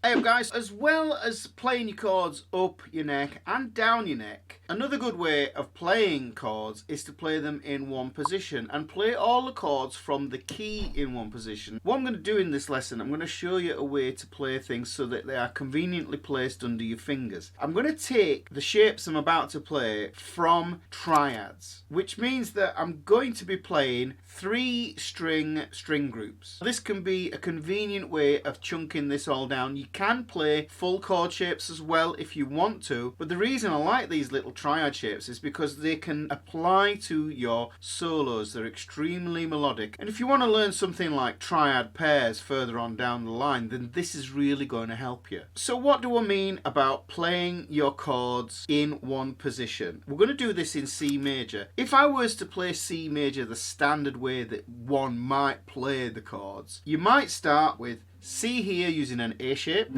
Hey up guys, as well as playing your chords up your neck and down your neck, another good way of playing chords is to play them in one position and play all the chords from the key in one position. What I'm going to do in this lesson, I'm going to show you a way to play things so that they are conveniently placed under your fingers. I'm going to take the shapes I'm about to play from triads, which means that I'm going to be playing 3 string groups. This can be a convenient way of chunking this all down. You can play full chord shapes as well if you want to, but the reason I like these little triad shapes is because they can apply to your solos. They're extremely melodic, and if you want to learn something like triad pairs further on down the line, then this is really going to help you. So what do I mean about playing your chords in one position? We're going to do this in C major. If I was to play C major the standard way that one might play the chords, you might start with C here using an A shape,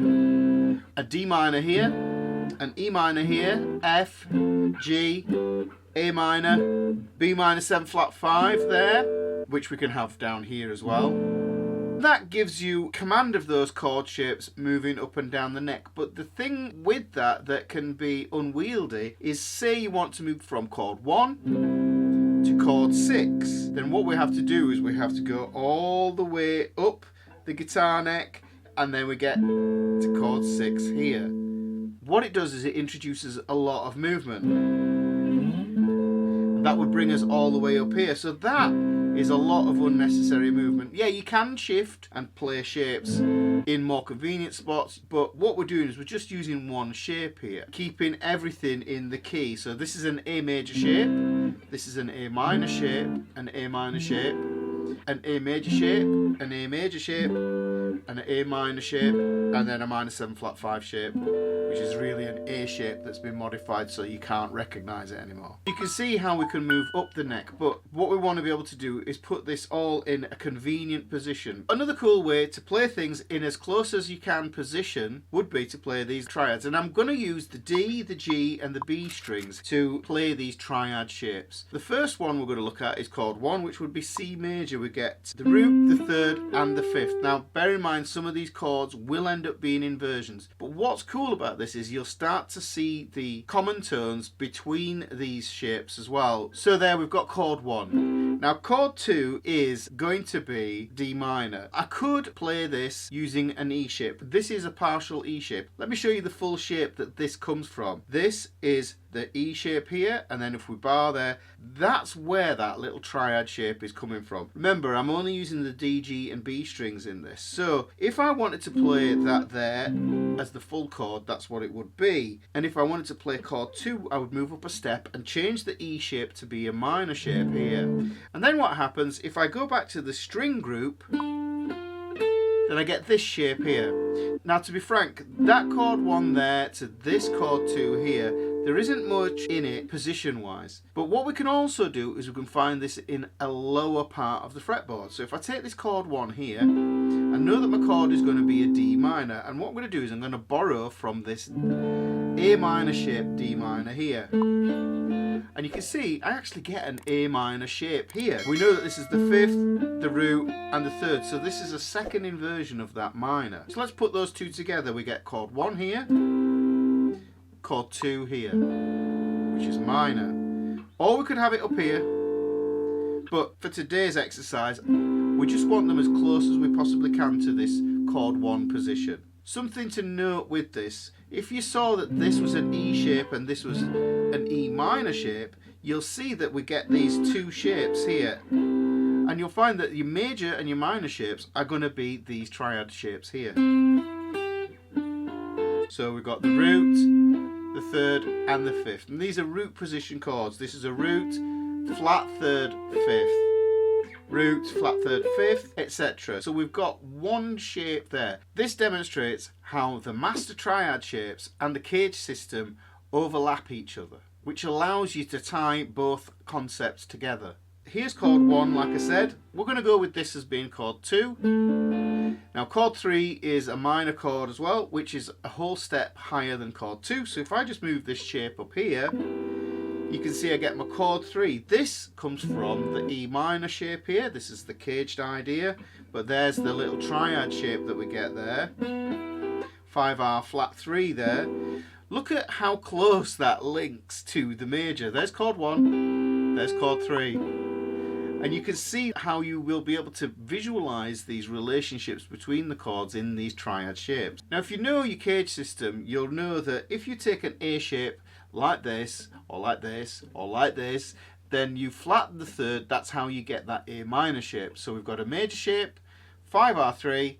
a D minor here, an E minor here, F, G, A minor, B minor 7 flat 5 there, which we can have down here as well. That gives you command of those chord shapes moving up and down the neck. But the thing with that can be unwieldy is, say you want to move from chord 1 to chord 6, then what we have to do is we have to go all the way up the guitar neck, and then we get to chord 6 here. What it does is it introduces a lot of movement. That would bring us all the way up here. So that is a lot of unnecessary movement. Yeah, you can shift and play shapes in more convenient spots, but what we're doing is we're just using one shape here, keeping everything in the key. So this is an A major shape, this is an A minor shape, an A minor shape, an A major shape, an A major shape, an A minor shape, and then a minor 7 flat 5 shape, which is really an A shape that's been modified so you can't recognize it anymore. You can see how we can move up the neck, but what we want to be able to do is put this all in a convenient position. Another cool way to play things in as close as you can position would be to play these triads, and I'm going to use the D, the G and the B strings to play these triad shapes. The first one we're going to look at is chord 1, which would be C major. We get the root, the 3rd and the 5th. Now bear in mind, some of these chords will end up being inversions, but what's cool about this is you'll start to see the common tones between these shapes as well. So there we've got chord 1. Now chord 2 is going to be D minor. I could play this using an E shape. This is a partial E shape. Let me show you the full shape that this comes from. This is the E shape here, and then if we bar there, that's where that little triad shape is coming from. Remember, I'm only using the D, G and B strings in this, so if I wanted to play that there as the full chord, that's what it would be. And if I wanted to play chord 2, I would move up a step and change the E shape to be a minor shape here. And then what happens, if I go back to the string group, then I get this shape here. Now to be frank, that chord 1 there to this chord 2 here, there isn't much in it position wise, but what we can also do is we can find this in a lower part of the fretboard. So if I take this chord 1 here, I know that my chord is going to be a D minor, and what I'm going to do is I'm going to borrow from this A minor shape D minor here. And you can see I actually get an A minor shape here. We know that this is the 5th, the root and the 3rd, so this is a second inversion of that minor. So let's put those two together. We get chord 1 here, chord 2 here, which is minor. Or we could have it up here, but for today's exercise we just want them as close as we possibly can to this chord 1 position. Something to note with this, if you saw that this was an E shape and this was an E minor shape, you'll see that we get these two shapes here, and you'll find that your major and your minor shapes are going to be these triad shapes here. So we've got the root, the 3rd and the 5th, and these are root position chords. This is a root, flat 3rd, 5th, root, flat 3rd, 5th, etc. So we've got one shape there. This demonstrates how the master triad shapes and the cage system overlap each other, which allows you to tie both concepts together. Here's chord 1, like I said. We're going to go with this as being chord 2. Now chord 3 is a minor chord as well, which is a whole step higher than chord 2. So if I just move this shape up here, you can see I get my chord 3. This comes from the E minor shape here. This is the caged idea, but there's the little triad shape that we get there. 5R flat 3 there. Look at how close that links to the major. There's chord 1, there's chord 3. And you can see how you will be able to visualize these relationships between the chords in these triad shapes. Now, if you know your CAGED system, you'll know that if you take an A shape like this, or like this, or like this, then you flatten the third. That's how you get that A minor shape. So we've got a major shape, 5R3,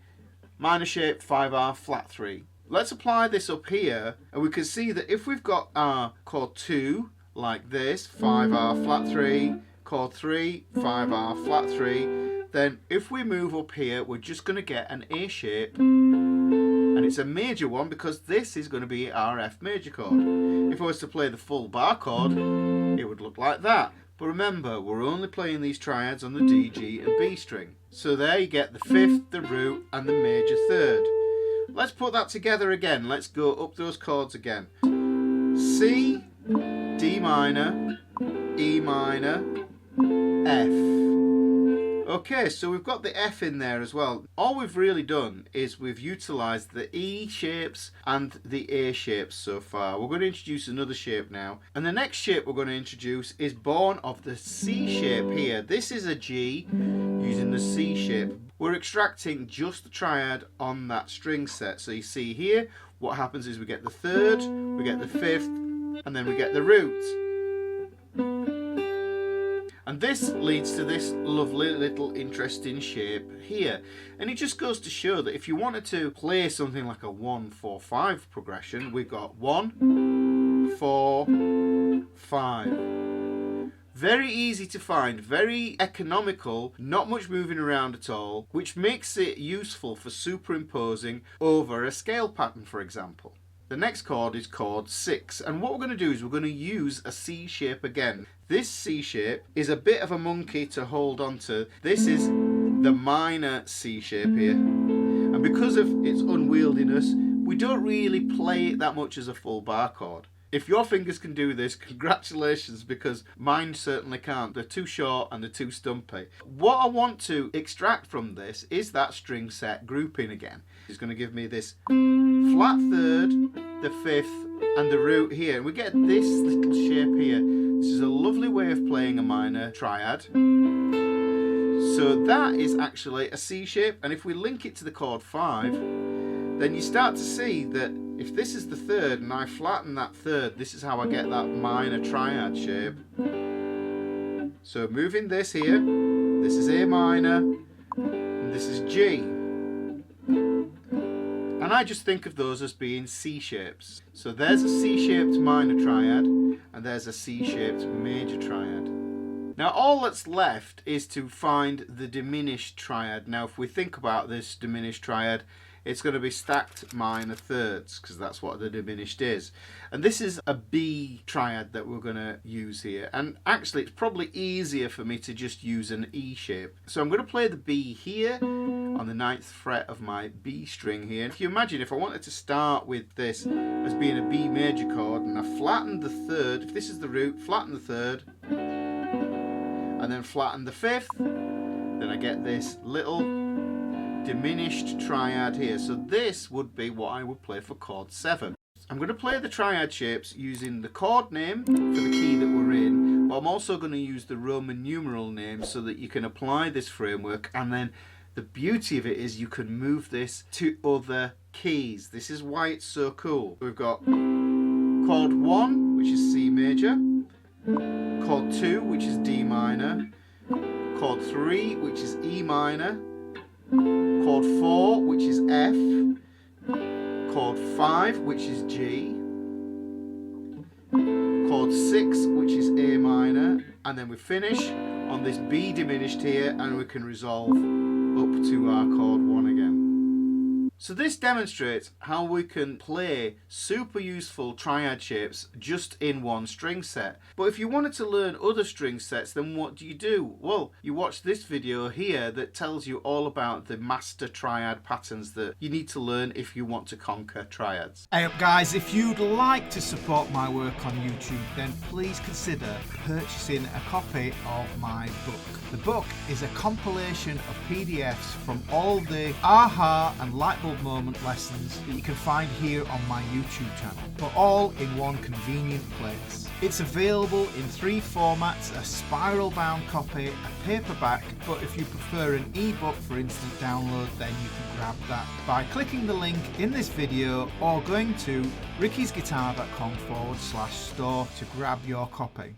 minor shape, 5R flat 3. Let's apply this up here, and we can see that if we've got our chord 2 like this, 5R flat 3, chord 3, 5R flat 3, then if we move up here, we're just going to get an A shape, and it's a major one because this is going to be our F major chord. If I was to play the full bar chord, it would look like that. But remember, we're only playing these triads on the D, G and B string. So there you get the fifth, the root and the major third. Let's put that together again. Let's go up those chords again. C, D minor, E minor, F. Okay, so we've got the F in there as well. All we've really done is we've utilised the E shapes and the A shapes so far. We're going to introduce another shape now. And the next shape we're going to introduce is born of the C shape here. This is a G using the C shape. We're extracting just the triad on that string set. So you see here, what happens is we get the third, we get the fifth, and then we get the root. And this leads to this lovely little interesting shape here. And it just goes to show that if you wanted to play something like a 1-4-5 progression, we've got 1, 4, 5. Very easy to find, very economical, not much moving around at all, which makes it useful for superimposing over a scale pattern, for example. The next chord is chord 6, and what we're going to do is we're going to use a C shape again. This C shape is a bit of a monkey to hold on to. This is the minor C shape here, and because of its unwieldiness, we don't really play it that much as a full bar chord. If your fingers can do this, congratulations, because mine certainly can't. They're too short and they're too stumpy. What I want to extract from this is that string set grouping again. It's going to give me this flat third, the fifth, and the root here. And we get this little shape here. This is a lovely way of playing a minor triad. So that is actually a C shape. And if we link it to the chord 5, then you start to see that if this is the third and I flatten that third, this is how I get that minor triad shape. So moving this here, this is A minor, and this is G. And I just think of those as being C shapes. So there's a C-shaped minor triad, and there's a C-shaped major triad. Now all that's left is to find the diminished triad. Now if we think about this diminished triad, it's going to be stacked minor thirds, because that's what the diminished is. And this is a B triad that we're going to use here. And actually it's probably easier for me to just use an E shape. So I'm going to play the B here on the 9th fret of my B string here. If you imagine, if I wanted to start with this as being a B major chord, and I flattened the third, if this is the root, flatten the third, and then flatten the fifth, then I get this little diminished triad here. So this would be what I would play for chord 7. I'm going to play the triad shapes using the chord name for the key that we're in, but I'm also going to use the Roman numeral name so that you can apply this framework, and then the beauty of it is you can move this to other keys. This is why it's so cool. We've got chord 1, which is C major, chord 2, which is D minor, chord 3, which is E minor, chord 4, which is F, chord 5, which is G, chord 6, which is A minor, and then we finish on this B diminished here, and we can resolve up to our chord 1 again. So this demonstrates how we can play super useful triad shapes just in one string set. But if you wanted to learn other string sets, then what do? Well, you watch this video here that tells you all about the master triad patterns that you need to learn if you want to conquer triads. Hey up guys, if you'd like to support my work on YouTube, then please consider purchasing a copy of my book. The book is a compilation of PDFs from all the aha and light bulb untitled moment lessons that you can find here on my YouTube channel, but all in one convenient place. It's available in 3 formats: a spiral bound copy, a paperback, but if you prefer an ebook for instant download, then you can grab that by clicking the link in this video or going to rickysguitar.com/store to grab your copy.